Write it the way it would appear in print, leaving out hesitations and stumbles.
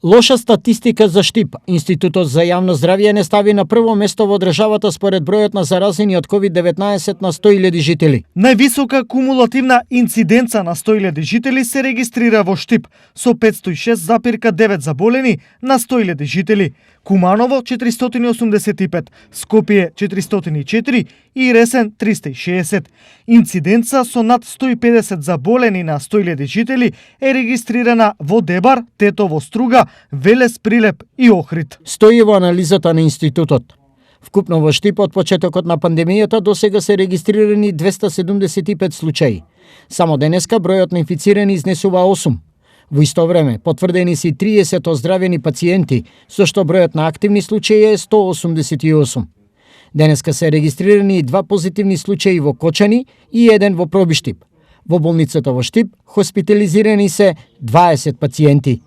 Лоша статистика за Штип. Институтот за јавно здравје не стави на прво место во државата според бројот на заразени од COVID-19 на 100.000 жители. Највисока кумулативна инциденца на 100.000 жители се регистрира во Штип со 506,9 заболени на 100.000 жители. Куманово 485, Скопје 404 и Ресен 360. Инциденца со над 150 заболени на 100.000 жители е регистрирана во Дебар, Тетово, Струга, Велес, Прилеп и Охрид. Стои во анализата на институтот. Вкупно во Штип од почетокот на пандемијата досега се регистрирани 275 случаи. Само денеска бројот на инфицирани изнесува 8. Во исто време, потврдени си 30 оздравени пациенти, со што бројот на активни случаи е 188. Денеска се регистрирани 2 позитивни случаи во Кочани и 1 во Пробиштип. Во болницата во Штип хоспитализирани се 20 пациенти.